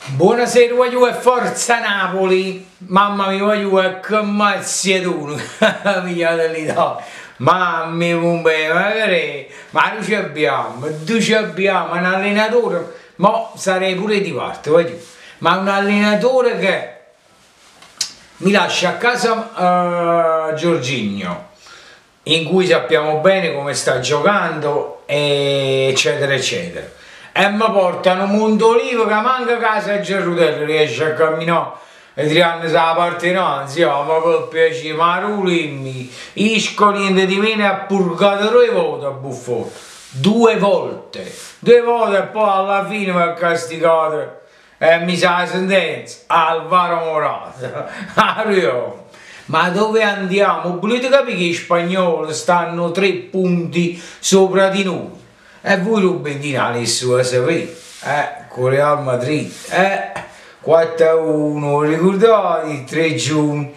Buonasera, voglio Forza Napoli, mamma mia, voglio che mazzi tu, mia dell'Italia, mamma mia, ma noi ci abbiamo, tu ci abbiamo un allenatore, ma sarei pure di parte, voglio, ma un allenatore che mi lascia a casa Giorginio, in cui sappiamo bene come sta giocando, eccetera eccetera. E mi portano Mondolivo che manca casa e Gerrutello riesce a camminare e tirarmi sulla parte innanzi, ma per piacere, ma rulimmi, isco niente di meno e ha purgato 2 volte a buffone, 2 volte e poi alla fine mi ha castigato e mi sa la sentenza, Alvaro Morata. Ma dove andiamo? Volete capire che gli spagnoli stanno 3 punti sopra di noi? E voi lo bendinate nessuno sapete, con Real Madrid, 4-1, ricordate 3 giugno,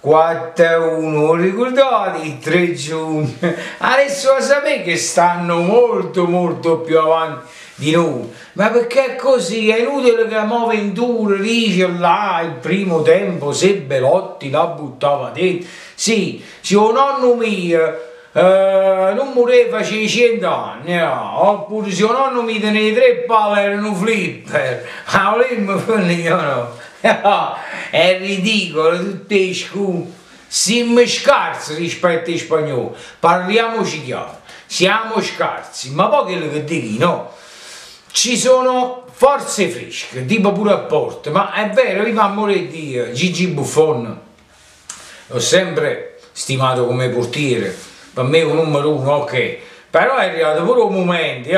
4-1, ricordate 3 giugno, adesso lo sapete che stanno molto più avanti di noi, ma perché è così? È inutile che mo Ventura dice là il primo tempo se Belotti la buttava dentro, sì, suo nonno mio non moreva faceva 100 anni, no? Oppure se nonno mi teneva 3 palle erano flipper, no? È ridicolo, tutte le scuse, siamo scarsi rispetto ai spagnoli, parliamoci chiaro, siamo scarsi, ma poi quello che dici, no? Ci sono forze fresche, tipo pure a Porto, ma è vero, io a morire di Gigi Buffon, l'ho sempre stimato come portiere, per me è un numero 1, ok, però è arrivato pure un momento, è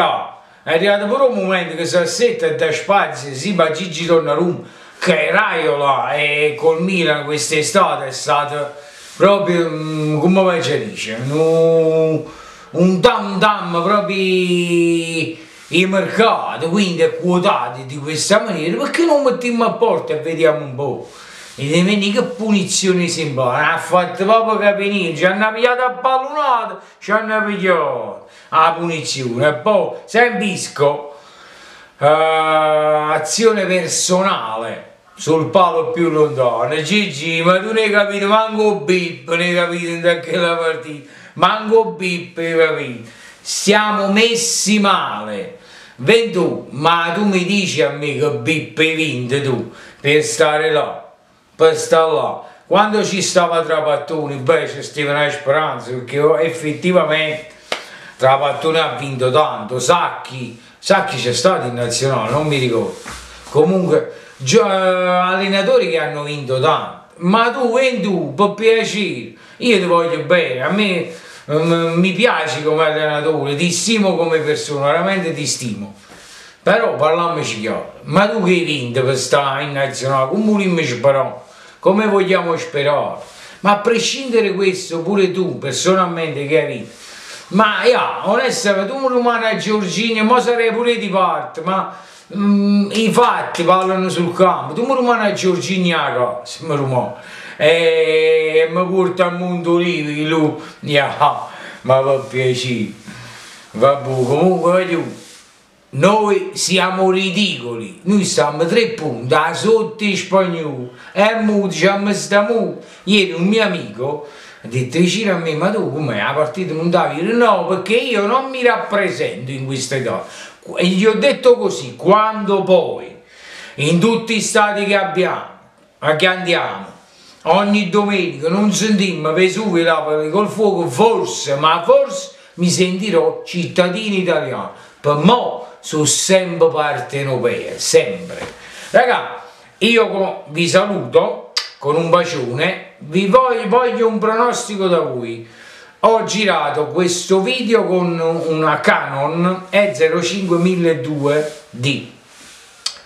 arrivato pure un momento che se sette e da spazio, sì, ma Gigi torna a Roma, che Raiola e col Milan quest'estate è stato proprio, come si dice, un tam proprio in mercato, quindi è quotato di questa maniera, perché non mettiamo a porta e vediamo un po'. E che punizione sembrava, ha fatto proprio capire, ci hanno pigliato a pallonata, ci hanno pigliato la punizione, e poi Sembisco, azione personale sul palo più lontano, Gigi, ma tu ne hai capito, manco bip, ne hai capito in quella partita, manco bip, hai capito, siamo messi male, vedi tu, ma tu mi dici a me che bip hai vinto tu, per stare là. Per stare là, quando ci stava Trapattoni, beh c'è stata una speranza, perché effettivamente Trapattoni ha vinto tanto, Sacchi c'è stato in nazionale, non mi ricordo, comunque allenatori che hanno vinto tanto, ma tu per piacere, io ti voglio bene, a me mi piaci come allenatore, ti stimo come persona, veramente ti stimo. Però parliamoci chiaro, ma tu che hai vinto per stare in nazionale, come vogliamo sperare? Come vogliamo sperare? Ma a prescindere da questo, pure tu personalmente che hai vinto, ma onestamente tu mi rimani a Giorginio, ma sarei pure di parte, ma i fatti parlano sul campo, tu mi rimani a Giorginio a casa, mi rimani, e mi porta al Mondolivo, lui, ma per piacere, vabbè, comunque voglio. Noi siamo ridicoli, noi stiamo 3 punti da sotto i spagnoli e mo diciamo stiamo. Ieri un mio amico ha detto vicino a me, ma tu com'è la partita non da dire? No, perché io non mi rappresento in questa età. E gli ho detto così, quando poi in tutti i stati che abbiamo, a che andiamo, ogni domenica non sentimmo Vesuvio là col fuoco, forse mi sentirò cittadino italiano. Per mo' sono sempre partenopea, sempre. Raga, io vi saluto con un bacione, voglio un pronostico da voi. Ho girato questo video con una Canon E05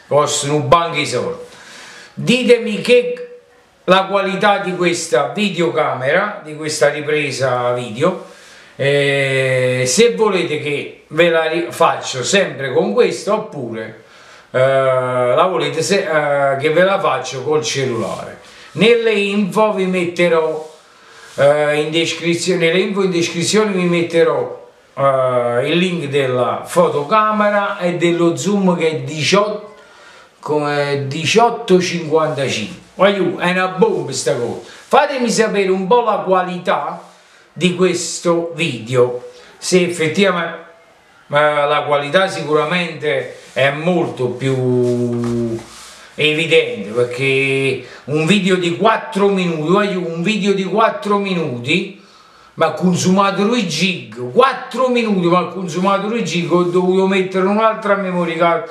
costano un banco di soldi. Ditemi che la qualità di questa videocamera, di questa ripresa video, se volete che ve la faccio sempre con questa oppure la volete che ve la faccio col cellulare. Nelle info vi metterò in descrizione, vi metterò il link della fotocamera e dello zoom che è 18 come 18,55. Voglio, è una bomba sta cosa. Fatemi sapere un po' la qualità di questo video, se effettivamente la qualità sicuramente è molto più evidente, perché un video di 4 minuti, voglio un video di 4 minuti, ma ha consumato 2 gig, 4 minuti ma ha consumato 2 gig, ho dovuto mettere un'altra memory card